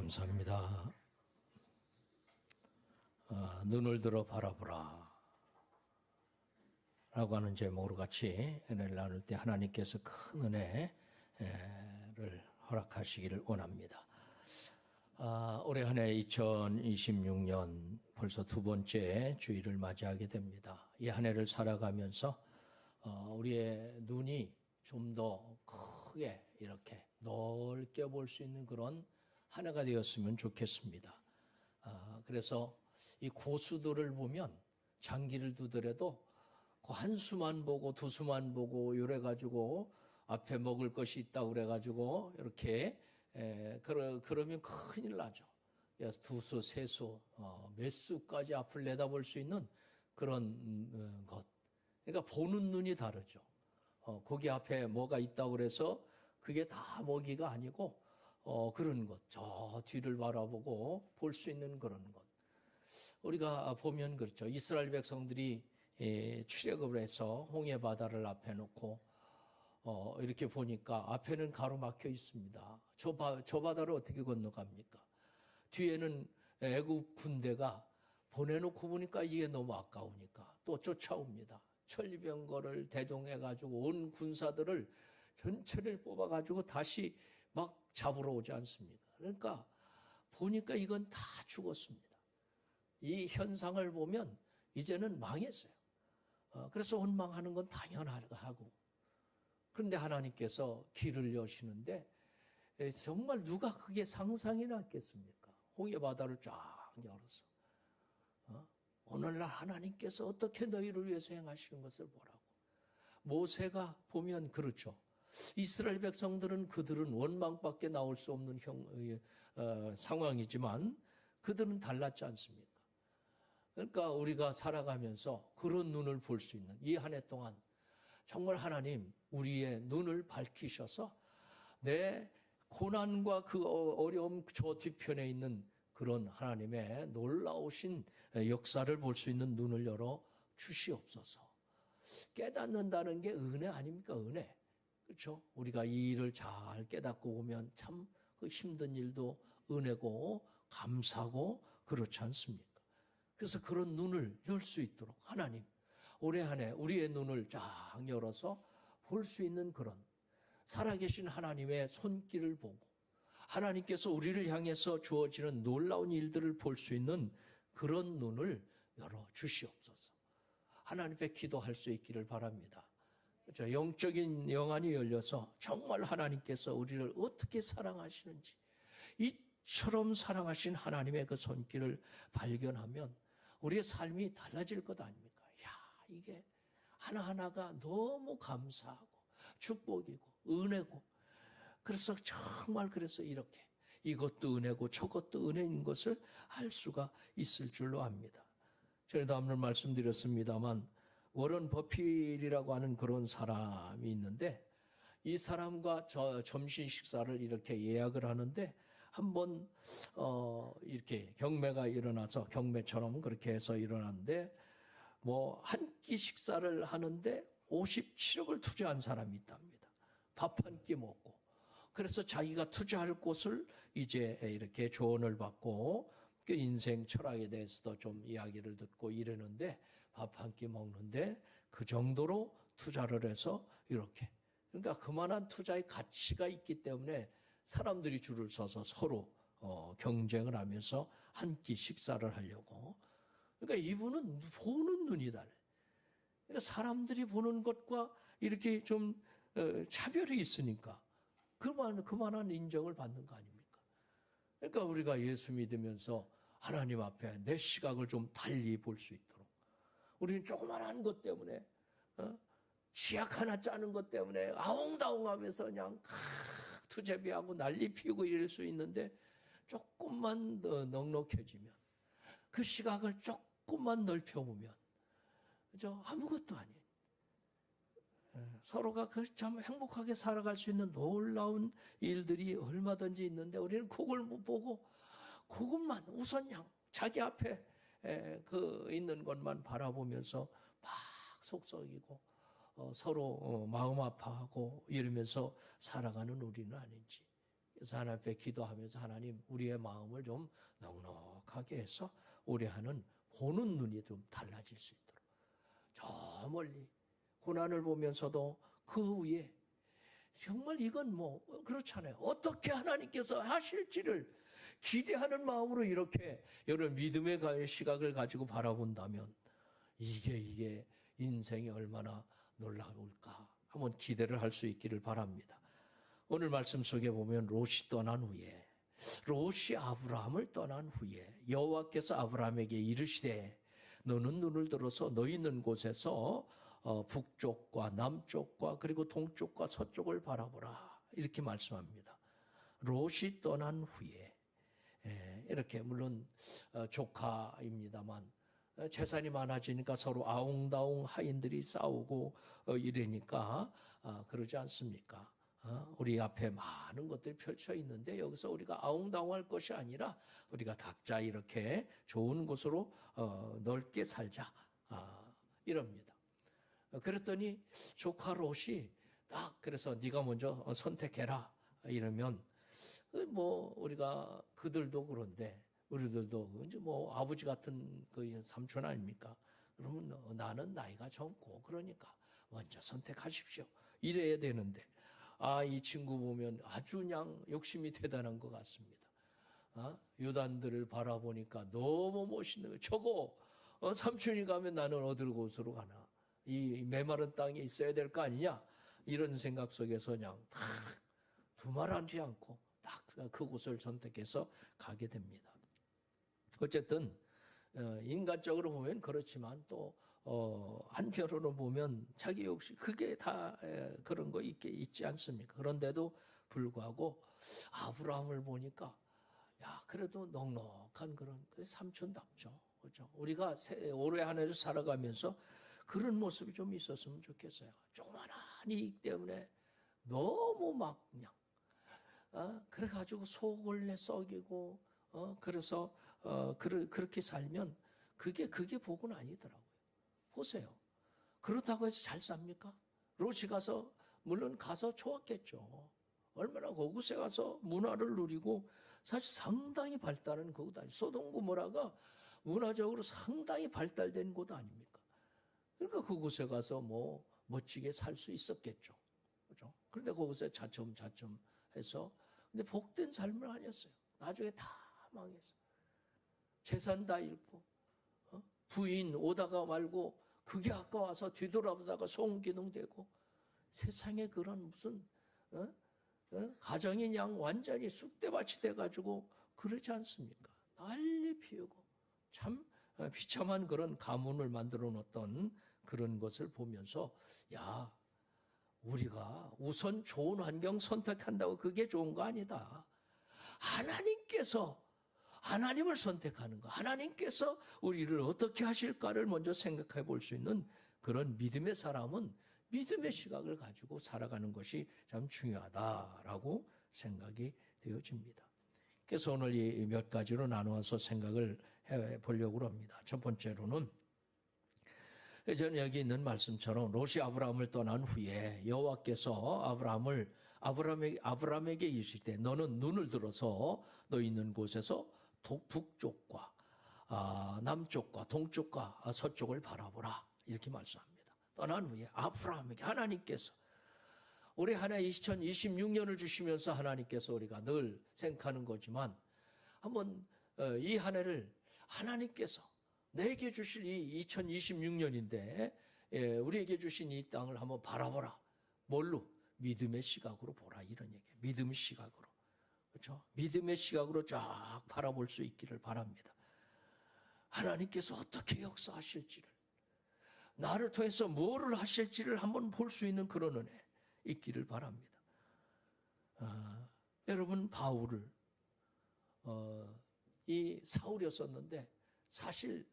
감사합니다. 눈을 들어 바라보라 라고 하는 제목으로 같이 은혜를 나눌 때 하나님께서 큰 은혜를 허락하시기를 원합니다. 올해 한 해 2026년 벌써 두 번째 주일을 맞이하게 됩니다. 이 한 해를 살아가면서 우리의 눈이 좀 더 크게 이렇게 넓게 볼 수 있는 그런 한 해가 되었으면 좋겠습니다. 그래서 이 고수들을 보면 장기를 두더라도 그 한 수만 보고 두 수만 보고 이래 가지고 앞에 먹을 것이 있다고 그래 가지고 이렇게 그러면 큰일 나죠. 두 수, 세 수, 몇 수까지 앞을 내다볼 수 있는 그런 것. 그러니까 보는 눈이 다르죠. 거기 앞에 뭐가 있다고 그래서 그게 다 먹이가 아니고 그런 것, 저 뒤를 바라보고 볼 수 있는 그런 것. 우리가 보면 그렇죠. 이스라엘 백성들이 출애굽을 해서 홍해 바다를 앞에 놓고 이렇게 보니까 앞에는 가로막혀 있습니다. 저 바다를 어떻게 건너갑니까? 뒤에는 애굽 군대가 보내놓고 보니까 이게 너무 아까우니까 또 쫓아옵니다. 천리병거를 대동해가지고 온 군사들을 전체를 뽑아가지고 다시 막 잡으러 오지 않습니까? 그러니까 보니까 이건 다 죽었습니다. 이 현상을 보면 이제는 망했어요. 그래서 원망하는 건 당연하고. 그런데 하나님께서 길을 여시는데 정말 누가 그게 상상이 났겠습니까? 홍해 바다를 쫙 열어서. 오늘날 하나님께서 어떻게 너희를 위해서 행하시는 것을 보라고. 모세가 보면 그렇죠. 이스라엘 백성들은 그들은 원망밖에 나올 수 없는 상황이지만 그들은 달랐지 않습니까? 그러니까 우리가 살아가면서 그런 눈을 볼 수 있는 이 한 해 동안 정말 하나님 우리의 눈을 밝히셔서 내 고난과 그 어려움 저 뒤편에 있는 그런 하나님의 놀라우신 역사를 볼 수 있는 눈을 열어 주시옵소서. 깨닫는다는 게 은혜 아닙니까? 은혜. 그렇죠? 우리가 이 일을 잘 깨닫고 보면 참 그 힘든 일도 은혜고 감사고 그렇지 않습니까? 그래서 그런 눈을 열 수 있도록 하나님 올해 한 해 우리의 눈을 쫙 열어서 볼 수 있는 그런 살아계신 하나님의 손길을 보고 하나님께서 우리를 향해서 주어지는 놀라운 일들을 볼 수 있는 그런 눈을 열어 주시옵소서. 하나님 앞에 기도할 수 있기를 바랍니다. 그렇죠? 영적인 영안이 열려서 정말 하나님께서 우리를 어떻게 사랑하시는지 이처럼 사랑하신 하나님의 그 손길을 발견하면 우리의 삶이 달라질 것 아닙니까? 이게 하나하나가 너무 감사하고 축복이고 은혜고 그래서 정말 그래서 이렇게 이것도 은혜고 저것도 은혜인 것을 알 수가 있을 줄로 압니다. 제가 다음날 말씀드렸습니다만 워런 버핏이라고 하는 그런 사람이 있는데 이 사람과 점심 식사를 이렇게 예약을 하는데 한번 이렇게 경매가 일어나서 경매처럼 그렇게 해서 일어났는데 뭐 한 끼 식사를 하는데 57억을 투자한 사람이 있답니다. 밥 한 끼 먹고. 그래서 자기가 투자할 곳을 이제 이렇게 조언을 받고 그 인생 철학에 대해서도 좀 이야기를 듣고 이러는데 밥 한 끼 먹는데 그 정도로 투자를 해서 이렇게. 그러니까 그만한 투자의 가치가 있기 때문에 사람들이 줄을 서서 서로 경쟁을 하면서 한 끼 식사를 하려고. 그러니까 이분은 보는 눈이 다르. 그러니까 사람들이 보는 것과 이렇게 좀 차별이 있으니까 그만한 인정을 받는 거 아닙니까? 그러니까 우리가 예수 믿으면서 하나님 앞에 내 시각을 좀 달리 볼 수 있도록 우리는 조그만한 것 때문에 지약 하나 짜는 것 때문에 아웅다웅하면서 그냥 투제비하고 난리 피우고 이럴 수 있는데 조금만 더 넉넉해지면 그 시각을 조금만 넓혀보면 그죠? 아무것도 아니에요. 서로가 참 행복하게 살아갈 수 있는 놀라운 일들이 얼마든지 있는데 우리는 그걸 못 보고 그것만 우선 그냥 자기 앞에 있는 것만 바라보면서 막 속썩이고 서로 마음 아파하고 이러면서 살아가는 우리는 아닌지 그래서 하나님 앞에 기도하면서 하나님 우리의 마음을 좀 넉넉하게 해서 올해 하는 보는 눈이 좀 달라질 수 있도록 저 멀리 고난을 보면서도 그 위에 정말 이건 뭐 그렇잖아요. 어떻게 하나님께서 하실지를 기대하는 마음으로 이렇게 여러 믿음의 시각을 가지고 바라본다면 이게 인생이 얼마나 놀라울까 한번 기대를 할 수 있기를 바랍니다. 오늘 말씀 속에 보면 롯이 떠난 후에 롯이 아브라함을 떠난 후에 여호와께서 아브라함에게 이르시되 너는 눈을 들어서 너 있는 곳에서 북쪽과 남쪽과 그리고 동쪽과 서쪽을 바라보라 이렇게 말씀합니다. 롯이 떠난 후에 이렇게 물론 조카입니다만 재산이 많아지니까 서로 아웅다웅 하인들이 싸우고 이러니까 그러지 않습니까? 우리 앞에 많은 것들이 펼쳐 있는데 여기서 우리가 아웅다웅할 것이 아니라 우리가 각자 이렇게 좋은 곳으로 넓게 살자 이럽니다. 그랬더니 조카 롯이 딱 그래서 네가 먼저 선택해라 이러면 뭐 우리가 그들도 그런데 우리들도 이제 뭐 아버지 같은 그 삼촌 아닙니까? 그러면 나는 나이가 젊고 그러니까 먼저 선택하십시오. 이래야 되는데 이 친구 보면 아주 그냥 욕심이 대단한 것 같습니다. 유단들을 바라보니까 너무 멋있는 거예요. 저거 삼촌이 가면 나는 어디로 곳으로 가나? 이 메마른 땅에 있어야 될 거 아니냐? 이런 생각 속에서 그냥 딱 두말하지 않고 딱 그곳을 선택해서 가게 됩니다. 어쨌든 인간적으로 보면 그렇지만 또 한편으로 보면 자기 욕심 그게 다 그런 거 있지 않습니까? 그런데도 불구하고 아브라함을 보니까 야 그래도 넉넉한 그런 삼촌답죠. 그렇죠? 우리가 올해 한 해를 살아가면서 그런 모습이 좀 있었으면 좋겠어요. 조그만한 이익 때문에 너무 막 그냥 그래가지고 속을 썩이고 그래서 그렇게 살면 그게 복은 아니더라고요. 보세요. 그렇다고 해서 잘 삽니까? 롯이 가서 물론 가서 좋았겠죠. 얼마나 그곳에 가서 문화를 누리고 사실 상당히 발달한 곳 아니에요. 소돔 고모라가 문화적으로 상당히 발달된 곳 아닙니까? 그러니까 그곳에 가서 뭐 멋지게 살 수 있었겠죠. 그렇죠? 그런데 그곳에 자첨 해서 근데 복된 삶은 아니었어요. 나중에 다 망했어요. 재산 다 잃고 부인 오다가 말고 그게 아까워서 뒤돌아보다가 송기둥되고 세상에 그런 무슨 가정이 그냥 완전히 쑥대밭이 돼가지고 그러지 않습니까? 난리 피우고 참 비참한 그런 가문을 만들어 놓았던 그런 것을 보면서 야 우리가 우선 좋은 환경 선택한다고 그게 좋은 거 아니다. 하나님을 선택하는 거. 하나님께서 우리를 어떻게 하실까를 먼저 생각해 볼 수 있는 그런 믿음의 사람은 믿음의 시각을 가지고 살아가는 것이 참 중요하다라고 생각이 되어집니다. 그래서 오늘 이 몇 가지로 나누어서 생각을 해 보려고 합니다. 첫 번째로는 저는 여기 있는 말씀처럼 롯이 아브라함을 떠난 후에 여호와께서 아브라함에게 이르실 때 너는 눈을 들어서 너 있는 곳에서 북쪽과 남쪽과 동쪽과 서쪽을 바라보라 이렇게 말씀합니다. 떠난 후에 아브라함에게 하나님께서 올해 한 해 2026년을 주시면서 하나님께서 우리가 늘 생각하는 거지만 한번 이 한 해를 하나님께서 내게 주실 이 2026년인데 우리에게 주신 이 땅을 한번 바라보라. 뭘로? 믿음의 시각으로 보라 이런 얘기예요. 믿음의 시각으로. 그렇죠? 믿음의 시각으로 쫙 바라볼 수 있기를 바랍니다. 하나님께서 어떻게 역사하실지를 나를 통해서 뭐를 하실지를 한번 볼 수 있는 그런 은혜 있기를 바랍니다. 여러분 바울을 이 사울이었었는데 사실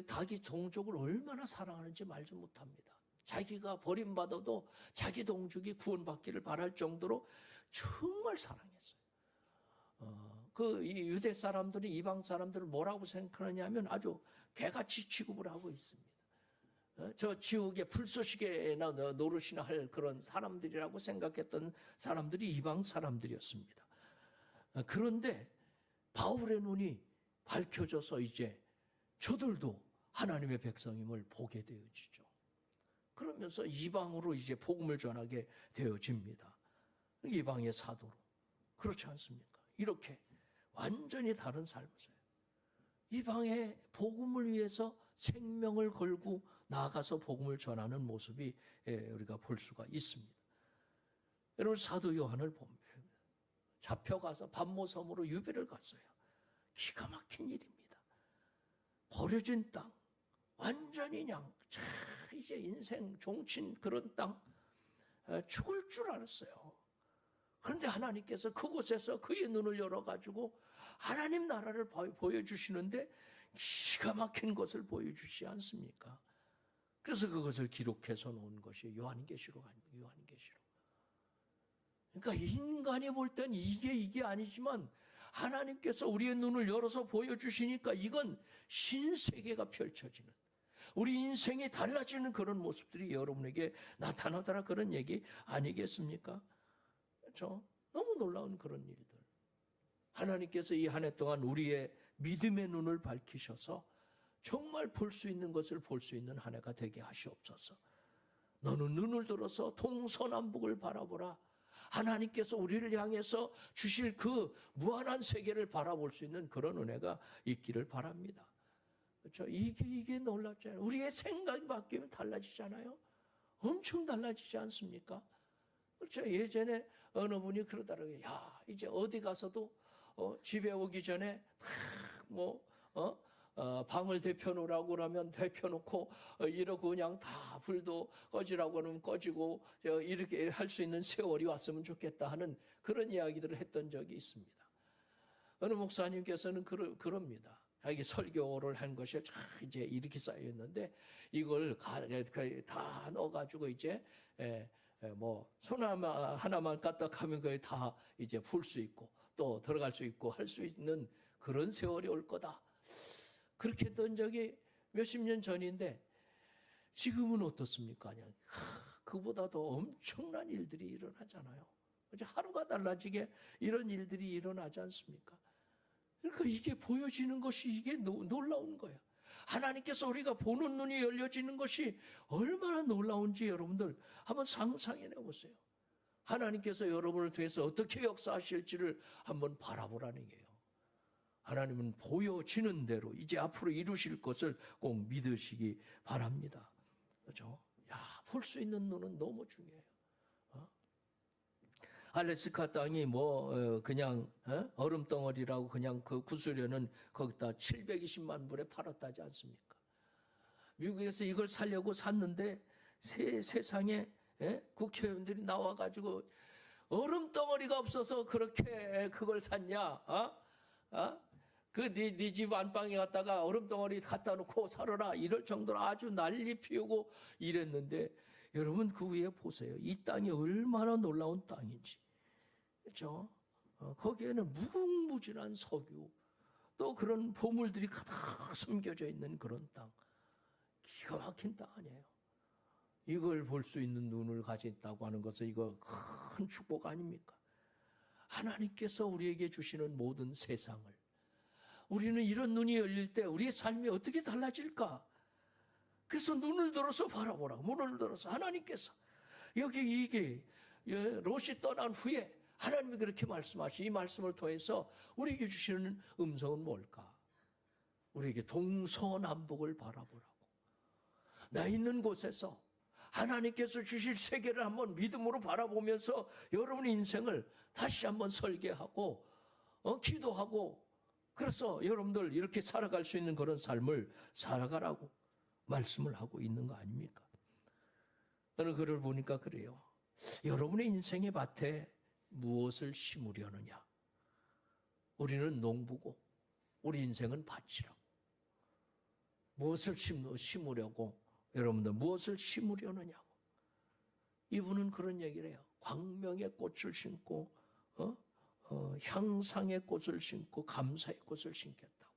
자기 동족을 얼마나 사랑하는지 말지 못합니다. 자기가 버림받아도 자기 동족이 구원받기를 바랄 정도로 정말 사랑했어요. 이 유대 사람들이 이방 사람들을 뭐라고 생각하느냐면 아주 개같이 취급을 하고 있습니다. 저 지옥의 불쏘시개나 노릇이나 할 그런 사람들이라고 생각했던 사람들이 이방 사람들이었습니다. 그런데 바울의 눈이 밝혀져서 이제 저들도 하나님의 백성임을 보게 되어지죠. 그러면서 이방으로 이제 복음을 전하게 되어집니다. 이방의 사도로. 그렇지 않습니까? 이렇게 완전히 다른 삶을 살아요. 이방의 복음을 위해서 생명을 걸고 나아가서 복음을 전하는 모습이 우리가 볼 수가 있습니다. 여러분, 사도 요한을 보면 잡혀가서 반모섬으로 유배를 갔어요. 기가 막힌 일입니다. 버려진 땅, 완전히 그냥 이제 인생 종친 그런 땅, 죽을 줄 알았어요. 그런데 하나님께서 그곳에서 그의 눈을 열어가지고 하나님 나라를 보여주시는데 기가 막힌 것을 보여주시지 않습니까? 그래서 그것을 기록해서 놓은 것이 요한계시록 아닙니까? 요한계시록. 그러니까 인간이 볼 땐 이게 아니지만 하나님께서 우리의 눈을 열어서 보여주시니까 이건 신세계가 펼쳐지는, 우리 인생이 달라지는 그런 모습들이 여러분에게 나타나더라, 그런 얘기 아니겠습니까? 그렇죠? 너무 놀라운 그런 일들. 하나님께서 이 한 해 동안 우리의 믿음의 눈을 밝히셔서 정말 볼 수 있는 것을 볼 수 있는 한 해가 되게 하시옵소서. 너는 눈을 들어서 동서남북을 바라보라. 하나님께서 우리를 향해서 주실 그 무한한 세계를 바라볼 수 있는 그런 은혜가 있기를 바랍니다. 그렇죠? 이게 놀랍잖아요. 우리의 생각이 바뀌면 달라지잖아요. 엄청 달라지지 않습니까? 그렇죠? 예전에 어느 분이 그러더라고요. 야, 이제 어디 가서도 집에 오기 전에 방을 데펴놓으라고 그러면 데펴놓고 이러고 그냥 다 불도 꺼지라고 하면 꺼지고 이렇게 할 수 있는 세월이 왔으면 좋겠다 하는 그런 이야기들을 했던 적이 있습니다. 어느 목사님께서는 그럽니다. 자기 설교를 한 것이 이제 이렇게 쌓여 있는데 이걸 다 넣어가지고 이제 손 하나만 까딱하면 거의 다 이제 풀 수 있고 또 들어갈 수 있고 할 수 있는 그런 세월이 올 거다. 그렇게 했던 적이 몇십 년 전인데 지금은 어떻습니까? 그냥 그보다도 엄청난 일들이 일어나잖아요. 하루가 달라지게 이런 일들이 일어나지 않습니까? 그러니까 이게 보여지는 것이 이게 놀라운 거예요. 하나님께서 우리가 보는 눈이 열려지는 것이 얼마나 놀라운지 여러분들 한번 상상해 보세요. 하나님께서 여러분을 통해서 어떻게 역사하실지를 한번 바라보라는 거예요. 하나님은 보여지는 대로 이제 앞으로 이루실 것을 꼭 믿으시기 바랍니다. 그렇죠? 볼 수 있는 눈은 너무 중요해요. 알래스카 땅이 그냥 얼음덩어리라고 그냥 그 구수련은 거기다 720만 불에 팔았다지 않습니까? 미국에서 이걸 사려고 샀는데 세상에 국회의원들이 나와가지고 얼음덩어리가 없어서 그렇게 그걸 샀냐? 네 집 안방에 갔다가 얼음덩어리 갖다 놓고 살아라, 이럴 정도로 아주 난리 피우고 이랬는데 여러분 그 위에 보세요. 이 땅이 얼마나 놀라운 땅인지. 그렇죠? 거기에는 무궁무진한 석유, 또 그런 보물들이 가득 숨겨져 있는 그런 땅. 기가 막힌 땅 아니에요. 이걸 볼 수 있는 눈을 가졌다고 하는 것은 이거 큰 축복 아닙니까? 하나님께서 우리에게 주시는 모든 세상을 우리는 이런 눈이 열릴 때 우리의 삶이 어떻게 달라질까? 그래서 눈을 들어서 바라보라. 문을 들어서 하나님께서 여기 이게 롯이 떠난 후에 하나님이 그렇게 말씀하시, 이 말씀을 통해서 우리에게 주시는 음성은 뭘까? 우리에게 동서남북을 바라보라고. 나 있는 곳에서 하나님께서 주실 세계를 한번 믿음으로 바라보면서 여러분의 인생을 다시 한번 설계하고 기도하고, 그래서 여러분들 이렇게 살아갈 수 있는 그런 삶을 살아가라고 말씀을 하고 있는 거 아닙니까? 어느 글을 보니까 그래요. 여러분의 인생의 밭에 무엇을 심으려느냐? 우리는 농부고 우리 인생은 밭이라고. 무엇을 심으려고 여러분들 무엇을 심으려느냐고. 이분은 그런 얘기를 해요. 광명의 꽃을 심고 향상의 꽃을 심고 감사의 꽃을 심겠다고.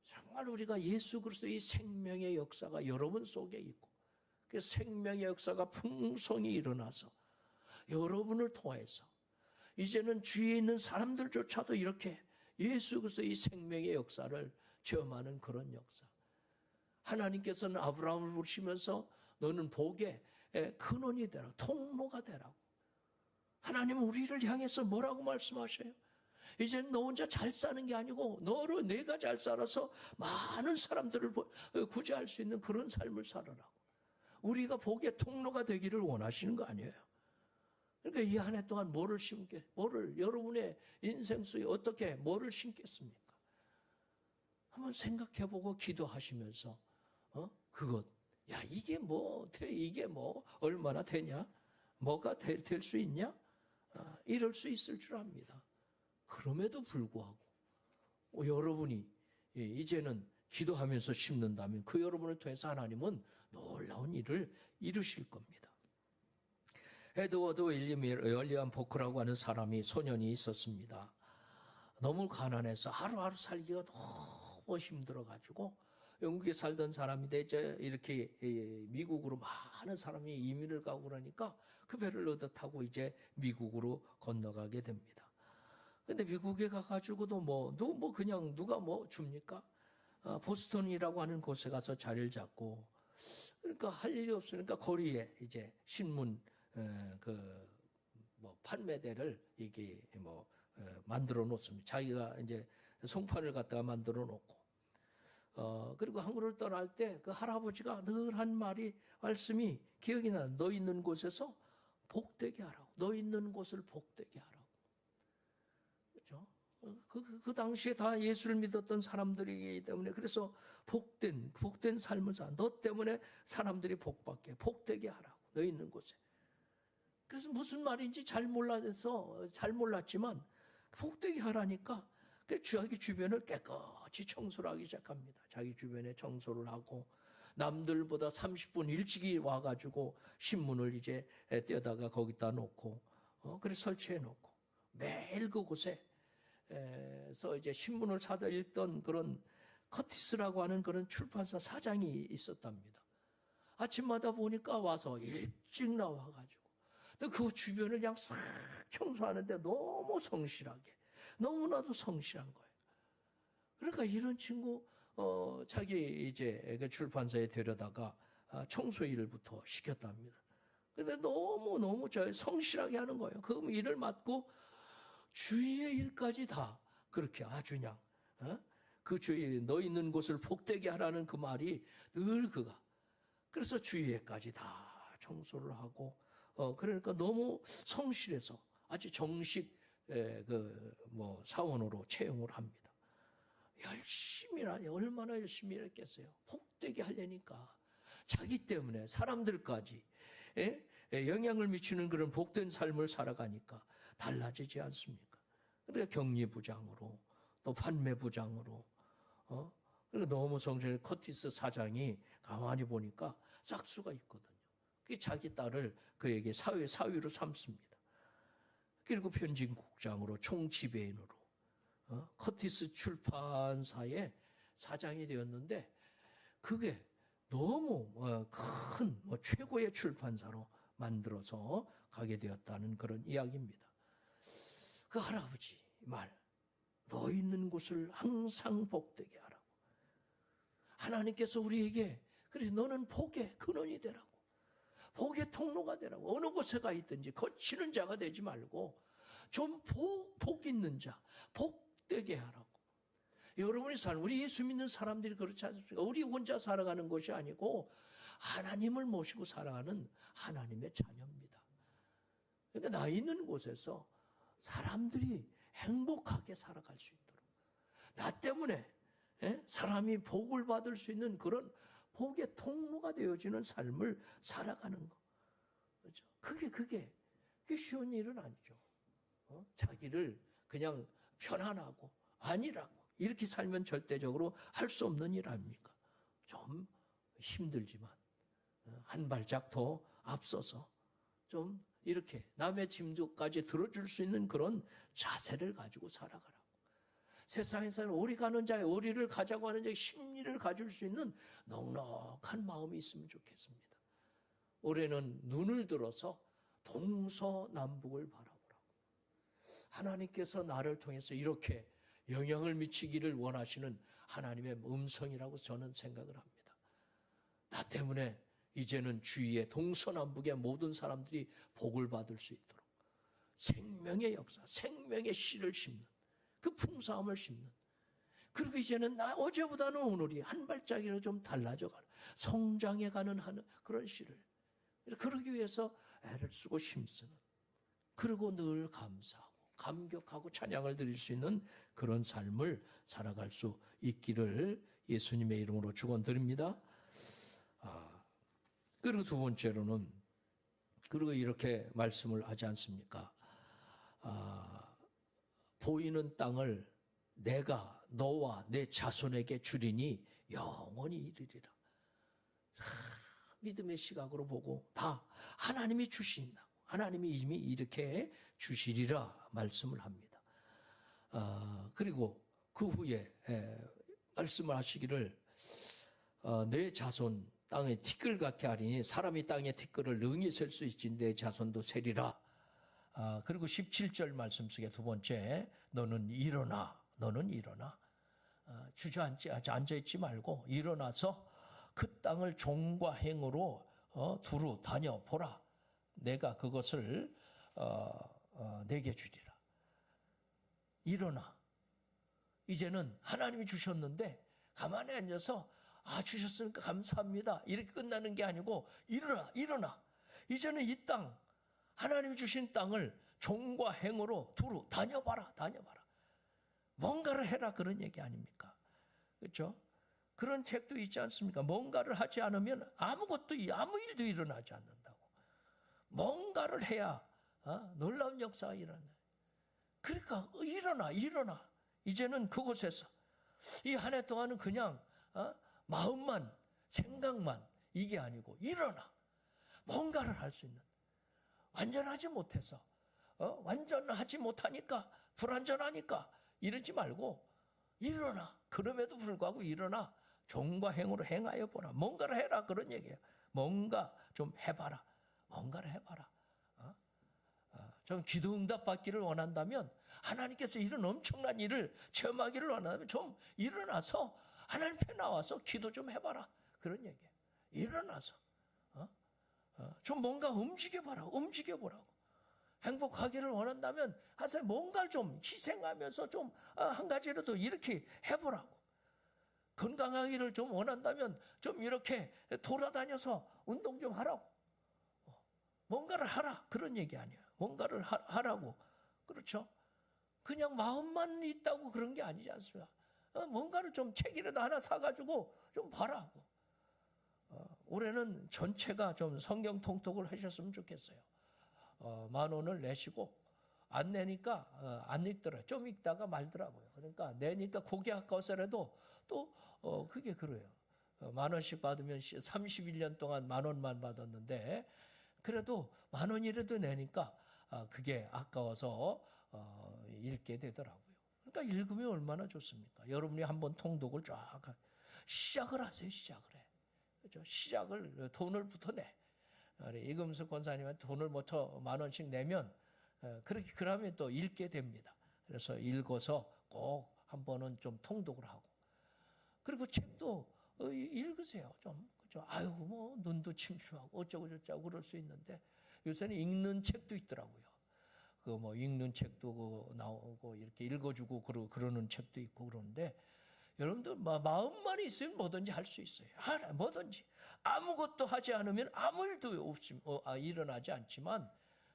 정말 우리가 예수 그리스도의 생명의 역사가 여러분 속에 있고 그 생명의 역사가 풍성히 일어나서 여러분을 통해서 이제는 주위에 있는 사람들조차도 이렇게 예수 그리스도의 이 생명의 역사를 체험하는 그런 역사. 하나님께서는 아브라함을 부르시면서 너는 복의 근원이 되라, 통로가 되라고. 하나님은 우리를 향해서 뭐라고 말씀하셔요? 이제 너 혼자 잘 사는 게 아니고 너로 내가 잘 살아서 많은 사람들을 구제할 수 있는 그런 삶을 살아라고. 우리가 복의 통로가 되기를 원하시는 거 아니에요? 그러니까 이 한 해 동안 뭐를 여러분의 인생 속에 어떻게 뭐를 심겠습니까? 한번 생각해보고 기도하시면서 그것 이게 얼마나 되냐? 뭐가 될 수 있냐? 이럴 수 있을 줄 압니다. 그럼에도 불구하고 여러분이 이제는 기도하면서 심는다면 그 여러분을 통해서 하나님은 놀라운 일을 이루실 겁니다. 에드워드 윌리엄 보크라고 하는 소년이 있었습니다. 너무 가난해서 하루하루 살기가 너무 힘들어가지고 영국에 살던 사람인데 이제 이렇게 미국으로 많은 사람이 이민을 가고 그러니까 그 배를 얻어 타고 이제 미국으로 건너가게 됩니다. 근데 미국에 가가지고도 그냥 누가 줍니까? 보스턴이라고 하는 곳에 가서 자리를 잡고 그러니까 할 일이 없으니까 거리에 이제 신문 판매대를 이게 만들어 놓습니다. 자기가 이제 송판을 갖다가 만들어 놓고 그리고 한국을 떠날 때 그 할아버지가 늘 한 말씀이 기억이 나. 너 있는 곳에서 복되게 하라고. 너 있는 곳을 복되게 하라고. 그렇죠? 그 당시에 다 예수를 믿었던 사람들이기 때문에 그래서 복된 삶을 사. 너 때문에 사람들이 복받게 복되게 하라고. 너 있는 곳에. 그래서 무슨 말인지 잘 몰랐지만 복되게 하라니까 자기 주변을 깨끗이 청소를 하기 시작합니다. 자기 주변에 청소를 하고 남들보다 30분 일찍이 와가지고 신문을 이제 떼다가 거기다 놓고 그래서 설치해 놓고 매일 그곳에서 이제 신문을 사다 읽던 그런 커티스라고 하는 그런 출판사 사장이 있었답니다. 아침마다 보니까 와서 일찍 나와가지고 또 그 주변을 그냥 싹 청소하는데 너무 성실하게 너무나도 성실한 거예요. 그러니까 이런 친구 자기 이제 그 출판사에 데려다가 청소 일부터 시켰답니다. 근데 너무 성실하게 하는 거예요. 그 일을 맡고 주위의 일까지 다 그렇게 아주 그냥 그 주위에 너 있는 곳을 복되게 하라는 그 말이 늘 그가 그래서 주위에까지 다 청소를 하고 그러니까 너무 성실해서 아주 정식 사원으로 채용을 합니다. 얼마나 열심히 했겠어요. 복되게 하려니까 자기 때문에 사람들까지 영향을 미치는 그런 복된 삶을 살아가니까 달라지지 않습니까? 그러니까 격리부장으로 또 판매부장으로 그리고 너무 성실한 커티스 사장이 가만히 보니까 짝수가 있거든요. 그게 자기 딸을 그에게 사위로 삼습니다. 그리고 편집국장으로 총지배인으로 커티스 출판사의 사장이 되었는데 그게 너무 큰 최고의 출판사로 만들어서 가게 되었다는 그런 이야기입니다. 그 할아버지 말, 너 있는 곳을 항상 복되게 하라고. 하나님께서 우리에게 그래서 너는 복의 근원이 되라고. 복의 통로가 되라고. 어느 곳에 가 있든지 거치는 자가 되지 말고 좀 복 있는 자, 복되게 하라고. 여러분이 우리 예수 믿는 사람들이 그렇지 않습니까? 우리 혼자 살아가는 것이 아니고 하나님을 모시고 살아가는 하나님의 자녀입니다. 그러니까 나 있는 곳에서 사람들이 행복하게 살아갈 수 있도록 나 때문에 사람이 복을 받을 수 있는 그런 복의 통로가 되어지는 삶을 살아가는 거. 그렇죠? 그게 쉬운 일은 아니죠. 자기를 그냥 편안하고 아니라고 이렇게 살면 절대적으로 할 수 없는 일 아닙니까? 좀 힘들지만 한 발짝 더 앞서서 좀 이렇게 남의 짐도까지 들어줄 수 있는 그런 자세를 가지고 살아가라고. 세상에서는 오리를 가자고 하는 자의 심리를 가질 수 있는 넉넉한 마음이 있으면 좋겠습니다. 올해는 눈을 들어서 동서남북을 바라보라고. 하나님께서 나를 통해서 이렇게 영향을 미치기를 원하시는 하나님의 음성이라고 저는 생각을 합니다. 나 때문에 이제는 주위의 동서남북의 모든 사람들이 복을 받을 수 있도록 생명의 역사, 생명의 씨를 심는, 그 풍성함을 심는, 그리고 이제는 나 어제보다는 오늘이 한 발짝이라도 좀 달라져가는, 성장해가는 그런 씨를, 그러기 위해서 애를 쓰고 힘쓰는, 그리고 늘 감사하고 감격하고 찬양을 드릴 수 있는 그런 삶을 살아갈 수 있기를 예수님의 이름으로 축원드립니다. 그리고 두 번째로는, 그리고 이렇게 말씀을 하지 않습니까? 보이는 땅을 내가 너와 내 자손에게 주리니 영원히 이르리라. 믿음의 시각으로 보고 다 하나님이 주신다고, 하나님이 이미 이렇게 주시리라 말씀을 합니다. 그리고 그 후에 말씀을 하시기를 내 자손 땅에 티끌 같게 하리니 사람이 땅에 티끌을 능히 셀 수 있지 내 자손도 세리라. 그리고 17절 말씀 속에 두 번째, 너는 일어나, 너는 일어나. 주저앉지 앉아있지 말고 일어나서 그 땅을 종과 행으로 두루 다녀보라. 내가 그것을 내게 주리라. 일어나. 이제는 하나님이 주셨는데 가만히 앉아서 주셨으니까 감사합니다, 이렇게 끝나는 게 아니고 일어나. 이제는 이 땅, 하나님이 주신 땅을 종과 행으로 두루 다녀봐라. 뭔가를 해라, 그런 얘기 아닙니까? 그렇죠? 그런 책도 있지 않습니까? 뭔가를 하지 않으면 아무 일도 일어나지 않는다고. 뭔가를 해야 놀라운 역사가 일어나요. 그러니까 일어나. 이제는 그곳에서 이 한 해 동안은 그냥 마음만, 생각만, 이게 아니고 일어나. 뭔가를 할 수 있는, 완전하지 못해서 완전하지 못하니까 불완전하니까 이러지 말고 일어나. 그럼에도 불구하고 일어나 종과 행으로 행하여 보라. 뭔가를 해라, 그런 얘기예요. 뭔가 좀 해봐라. 뭔가를 해봐라. 좀 기도 응답 받기를 원한다면, 하나님께서 이런 엄청난 일을 체험하기를 원한다면 좀 일어나서 하나님 앞에 나와서 기도 좀 해봐라, 그런 얘기예요. 일어나서 좀 뭔가 움직여보라고. 행복하기를 원한다면 하세요. 뭔가를 좀 희생하면서 좀 한 가지라도 이렇게 해보라고. 건강하기를 좀 원한다면 좀 이렇게 돌아다녀서 운동 좀 하라고. 뭔가를 하라, 그런 얘기 아니에요. 뭔가를 하라고. 그렇죠? 그냥 마음만 있다고 그런 게 아니지 않습니까? 뭔가를 좀 책이라도 하나 사가지고 좀 봐라고. 올해는 전체가 좀 성경 통독을 하셨으면 좋겠어요. 10,000원을 내시고 안 내니까 안 읽더라고요. 좀 읽다가 말더라고요. 그러니까 내니까 고기 아까워서라도 또 그게 그래요. 10,000원씩 받으면 31년 동안 10,000원만 받았는데 그래도 10,000원이라도 내니까 그게 아까워서 읽게 되더라고요. 그러니까 읽으면 얼마나 좋습니까? 여러분이 한번 통독을 쫙 시작을 하세요. 시작을 해. 그렇죠? 시작을, 돈을부터 내. 이금숙 권사님한테 돈을 10,000원씩 내면 그러면 또 읽게 됩니다. 그래서 읽어서 꼭 한 번은 좀 통독을 하고, 그리고 책도 읽으세요. 좀. 그렇죠? 뭐 눈도 침침하고 어쩌고 저쩌고 그럴 수 있는데 요새는 읽는 책도 있더라고요. 읽는 책도 나오고 이렇게 읽어주고 그러는 책도 있고 그러는데, 여러분들 마음만 있으면 뭐든지 할 수 있어요. 뭐든지. 아무것도 하지 않으면 아무 일도 없이 일어나지 않지만,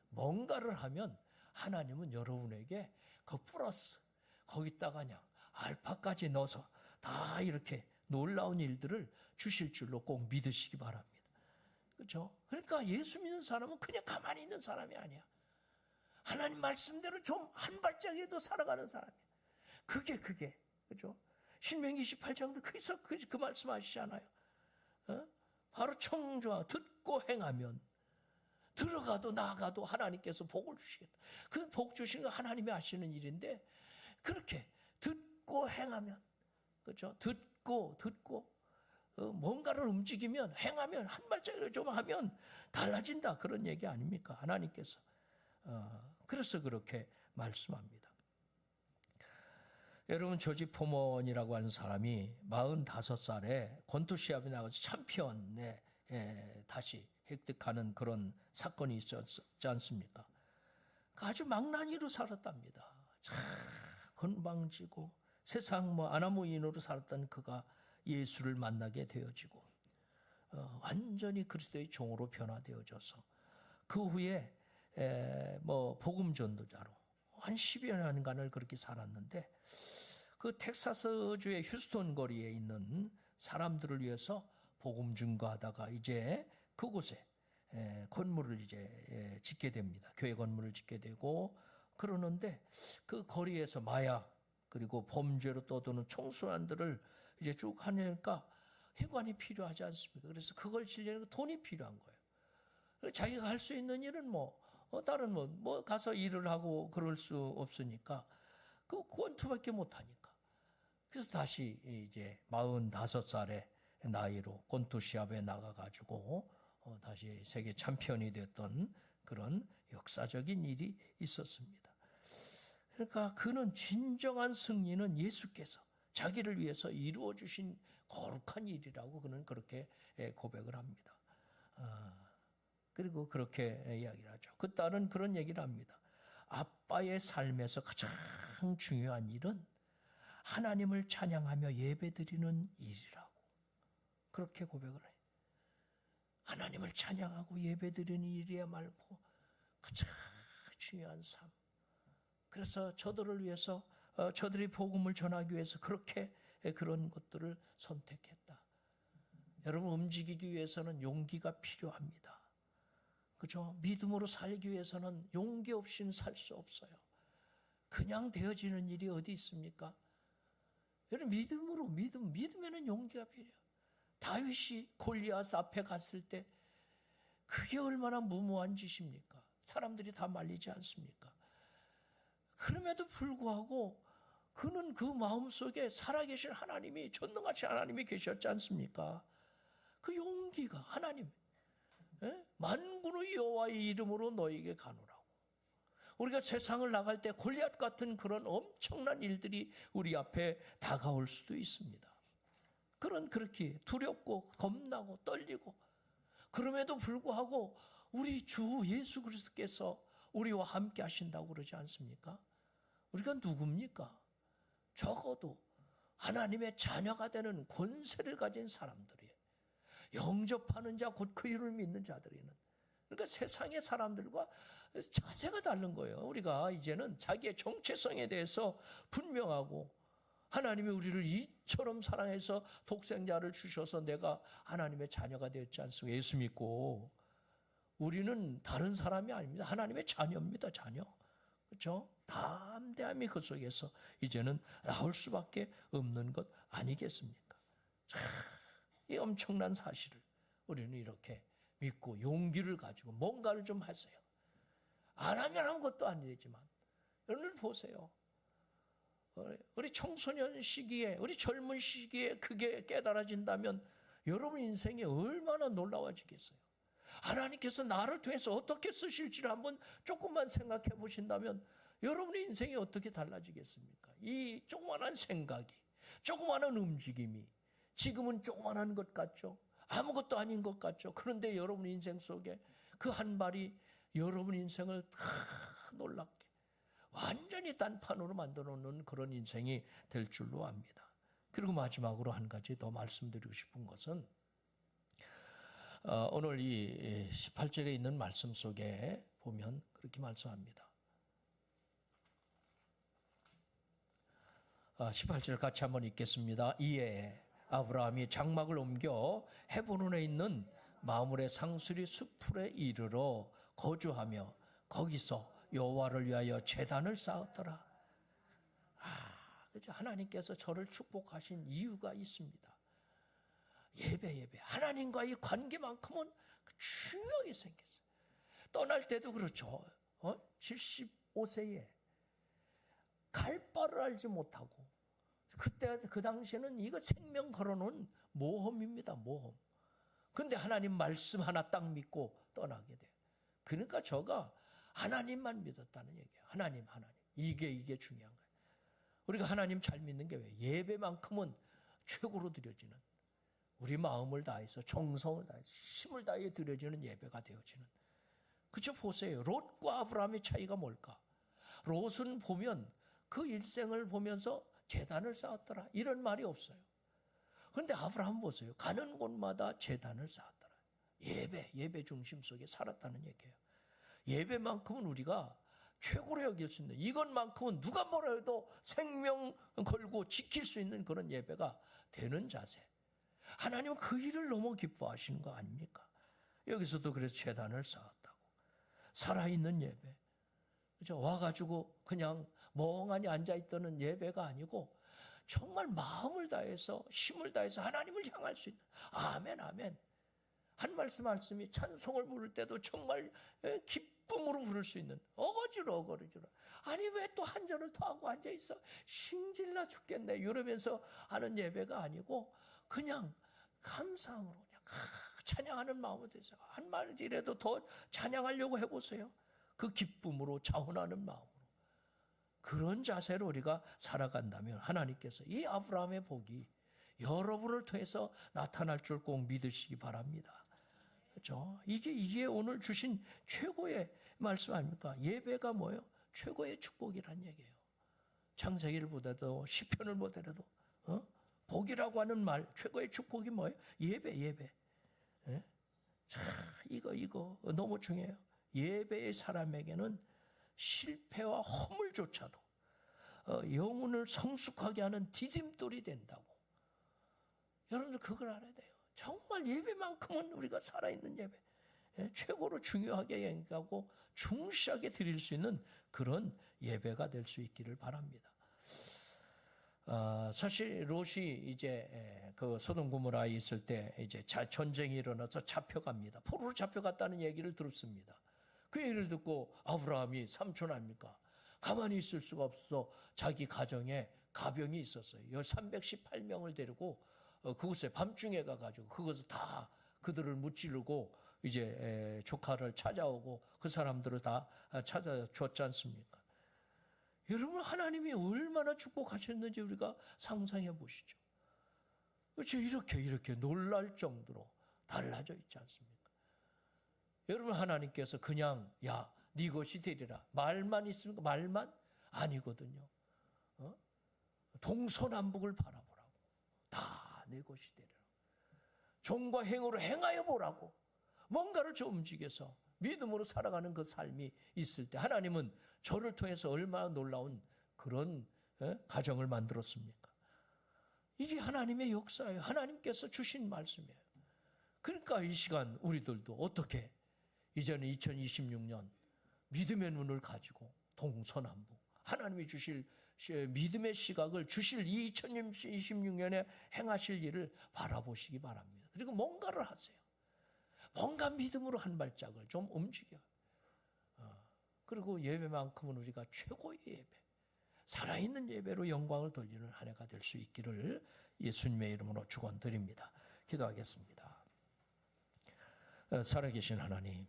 뭔가를 하면 하나님은 여러분에게 그 플러스, 거기다가 그냥 알파까지 넣어서 다 이렇게 놀라운 일들을 주실 줄로 꼭 믿으시기 바랍니다. 그렇죠? 그러니까 예수 믿는 사람은 그냥 가만히 있는 사람이 아니야. 하나님 말씀대로 좀 한 발짝이라도 살아가는 사람이야. 그게 그렇죠? 신명기 28장도 거기서 그 말씀하시잖아요. 바로 청조하 듣고 행하면 들어가도 나가도 하나님께서 복을 주시겠다. 그 복 주시는 건 하나님이 하시는 일인데, 그렇게 듣고 행하면, 그렇죠? 듣고 뭔가를 움직이면, 행하면, 한 발짝이라도 좀 하면 달라진다, 그런 얘기 아닙니까? 하나님께서. 그래서 그렇게 말씀합니다. 여러분, 조지 포먼이라고 하는 사람이 45살에 권투 시합에 나가서 챔피언에 다시 획득하는 그런 사건이 있었지 않습니까? 아주 망나니로 살았답니다. 참 건방지고 세상 아나무인으로 살았던 그가 예수를 만나게 되어지고 완전히 그리스도의 종으로 변화되어져서 그 후에 복음 전도자로 한 10여 년간을 그렇게 살았는데, 그 텍사스주의 휴스턴 거리에 있는 사람들을 위해서 복음 증거하다가 이제 그곳에 건물을 이제 짓게 됩니다. 교회 건물을 짓게 되고, 그러는데 그 거리에서 마약 그리고 범죄로 떠도는 청소년들을 이제 쭉 하니까 해관이 필요하지 않습니까? 그래서 그걸 지려면 돈이 필요한 거예요. 자기가 할 수 있는 일은 다른 가서 일을 하고 그럴 수 없으니까 그 권투밖에 못 하니까. 그래서 다시 이제 45살의 나이로 권투 시합에 나가가지고 다시 세계 챔피언이 됐던 그런 역사적인 일이 있었습니다. 그러니까 그는 진정한 승리는 예수께서 자기를 위해서 이루어 주신 거룩한 일이라고 그는 그렇게 고백을 합니다. 그리고 그렇게 이야기를 하죠. 그 딸은 그런 얘기를 합니다. 아빠의 삶에서 가장 중요한 일은 하나님을 찬양하며 예배드리는 일이라고 그렇게 고백을 해요. 하나님을 찬양하고 예배드리는 일이야말로 가장 중요한 삶. 그래서 저들을 위해서 저들이 복음을 전하기 위해서 그렇게 그런 것들을 선택했다. 여러분, 움직이기 위해서는 용기가 필요합니다. 그죠? 믿음으로 살기 위해서는 용기 없이는 살 수 없어요. 그냥 되어지는 일이 어디 있습니까? 여러분, 믿음에는 용기가 필요해요. 다윗이 골리앗 앞에 갔을 때 그게 얼마나 무모한 짓입니까? 사람들이 다 말리지 않습니까? 그럼에도 불구하고 그는 그 마음속에 살아계신 하나님이, 전능하신 하나님이 계셨지 않습니까? 그 용기가 하나님, 만군의 여호와의 이름으로 너에게 가노라고. 우리가 세상을 나갈 때 골리앗 같은 그런 엄청난 일들이 우리 앞에 다가올 수도 있습니다. 그렇게 두렵고 겁나고 떨리고, 그럼에도 불구하고 우리 주 예수 그리스도께서 우리와 함께 하신다고 그러지 않습니까? 우리가 누굽니까? 적어도 하나님의 자녀가 되는 권세를 가진 사람들이에요. 영접하는 자, 곧 그 이름을 믿는 자들이는. 그러니까 세상의 사람들과 자세가 다른 거예요. 우리가 이제는 자기의 정체성에 대해서 분명하고, 하나님이 우리를 이처럼 사랑해서 독생자를 주셔서 내가 하나님의 자녀가 되었지 않습니까? 예수 믿고. 우리는 다른 사람이 아닙니다. 하나님의 자녀입니다. 자녀. 그렇죠? 담대함이 그 속에서 이제는 나올 수밖에 없는 것 아니겠습니까? 이 엄청난 사실을 우리는 이렇게 믿고 용기를 가지고 뭔가를 좀 하세요. 안 하면 아무것도 안 되지만, 여러분 보세요. 우리 청소년 시기에, 우리 젊은 시기에 그게 깨달아진다면 여러분 인생이 얼마나 놀라워지겠어요. 하나님께서 나를 통해서 어떻게 쓰실지를 한번 조금만 생각해 보신다면 여러분의 인생이 어떻게 달라지겠습니까? 이 조그만한 생각이, 조그만한 움직임이 지금은 조그만한 것 같죠? 아무것도 아닌 것 같죠? 그런데 여러분 인생 속에 그 한 발이 여러분 인생을 다 놀랍게 완전히 단판으로 만들어 놓는 그런 인생이 될 줄로 압니다. 그리고 마지막으로 한 가지 더 말씀드리고 싶은 것은, 오늘 이 18절에 있는 말씀 속에 보면 그렇게 말씀합니다. 18절 같이 한번 읽겠습니다. 이에 아브라함이 장막을 옮겨 헤브론에 있는 마므레 상수리 숲풀에 이르러 거주하며 거기서 여호와를 위하여 제단을 쌓았더라. 그렇죠. 하나님께서 저를 축복하신 이유가 있습니다. 예배. 하나님과의 관계만큼은 중요하게 생겼어요. 떠날 때도 그렇죠. 75세에 갈 바를 알지 못하고, 그때 그 당시에는 이거 생명 걸어놓은 모험입니다. 모험. 그런데 하나님 말씀 하나 딱 믿고 떠나게 돼요. 그러니까 저가 하나님만 믿었다는 얘기예요. 하나님. 이게 중요한 거예요. 우리가 하나님 잘 믿는 게 왜? 예배만큼은 최고로 드려지는, 우리 마음을 다해서 정성을 다해서 힘을 다해 드려지는 예배가 되어지는. 그쵸? 보세요. 롯과 아브라함의 차이가 뭘까? 롯은 보면 그 일생을 보면서 제단을 쌓았더라, 이런 말이 없어요. 그런데 아브라함 보세요. 가는 곳마다 제단을 쌓았더라. 예배 중심 속에 살았다는 얘기예요. 예배만큼은 우리가 최고로 여길 수 있는, 이것만큼은 누가 뭐라 해도 생명 걸고 지킬 수 있는 그런 예배가 되는 자세. 하나님은 그 일을 너무 기뻐하시는 거 아닙니까? 여기서도 그래서 제단을 쌓았다고. 살아있는 예배. 그죠? 와가지고 그냥 멍하니 앉아있던 예배가 아니고 정말 마음을 다해서 힘을 다해서 하나님을 향할 수 있는. 아멘, 아멘. 한 말씀이 찬송을 부를 때도 정말 기쁨으로 부를 수 있는, 어거지로. 아니 왜 또 한 절을 더 하고 앉아있어, 힘질나 죽겠네 이러면서 하는 예배가 아니고 그냥 감사함으로 그냥 찬양하는 마음으로 돼서 한 말이라도 더 찬양하려고 해보세요. 그 기쁨으로 자원하는 마음으로. 그런 자세로 우리가 살아간다면 하나님께서 이 아브라함의 복이 여러분을 통해서 나타날 줄 꼭 믿으시기 바랍니다. 그렇죠? 이게 오늘 주신 최고의 말씀 아닙니까? 예배가 뭐예요? 최고의 축복이란 얘기예요. 창세기를 보더라도 시편을 보더라도 복이라고 하는 말, 최고의 축복이 뭐예요? 예배. 예? 자, 이거 너무 중요해요. 예배의 사람에게는 실패와 허물조차도 영혼을 성숙하게 하는 디딤돌이 된다고. 여러분들 그걸 알아야 돼요. 정말 예배만큼은 우리가 살아있는 예배, 최고로 중요하게 여기고 중시하게 드릴 수 있는 그런 예배가 될 수 있기를 바랍니다. 사실 롯이 이제 그 소돔 고모라에 있을 때 이제 전쟁이 일어나서 잡혀갑니다. 포로로 잡혀갔다는 얘기를 들었습니다. 그 얘기를 듣고 아브라함이 삼촌 아닙니까? 가만히 있을 수가 없어서 자기 가정에 가병이 있었어요. 318명을 데리고 그곳에 밤중에 가가지고 그것을 다 그들을 무찌르고 이제 조카를 찾아오고 그 사람들을 다 찾아줬지 않습니까? 여러분, 하나님이 얼마나 축복하셨는지 우리가 상상해 보시죠. 그렇죠? 이렇게 놀랄 정도로 달라져 있지 않습니까? 여러분, 하나님께서 그냥 야, 네 것이 되리라 말만 있습니까? 말만 아니거든요. 동서남북을 바라보라고. 다 내 것이 되리라. 종과 행으로 행하여 보라고. 뭔가를 좀 움직여서 믿음으로 살아가는 그 삶이 있을 때 하나님은 저를 통해서 얼마나 놀라운 그런 가정을 만들었습니까? 이게 하나님의 역사예요. 하나님께서 주신 말씀이에요. 그러니까 이 시간 우리들도 어떻게 이제는 2026년 믿음의 눈을 가지고 동서남북 하나님이 주실 믿음의 시각을 주실 2026년에 행하실 일을 바라보시기 바랍니다. 그리고 뭔가를 하세요. 뭔가 믿음으로 한 발짝을 좀 움직여. 그리고 예배만큼은 우리가 최고의 예배, 살아있는 예배로 영광을 돌리는 한 해가 될 수 있기를 예수님의 이름으로 축원드립니다. 기도하겠습니다. 살아계신 하나님,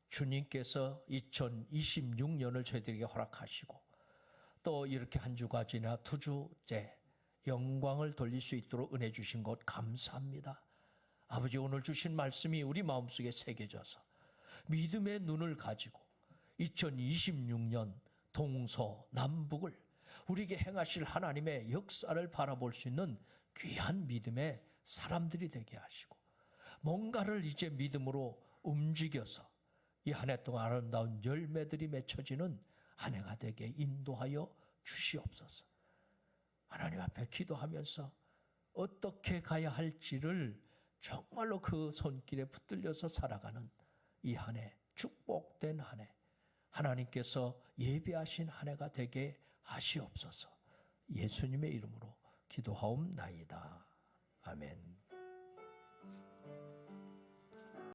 주님께서 2026년을 저희들에게 허락하시고 또 이렇게 한 주가 지나 두 주째 영광을 돌릴 수 있도록 은혜 주신 것 감사합니다. 아버지, 오늘 주신 말씀이 우리 마음속에 새겨져서 믿음의 눈을 가지고 2026년 동서남북을 우리에게 행하실 하나님의 역사를 바라볼 수 있는 귀한 믿음의 사람들이 되게 하시고 뭔가를 이제 믿음으로 움직여서 이 한 해 동안 아름다운 열매들이 맺혀지는 한 해가 되게 인도하여 주시옵소서. 하나님 앞에 기도하면서 어떻게 가야 할지를 정말로 그 손길에 붙들려서 살아가는 이 한 해, 축복된 한 해, 하나님께서 예비하신 한 해가 되게 하시옵소서. 예수님의 이름으로 기도하옵나이다. 아멘.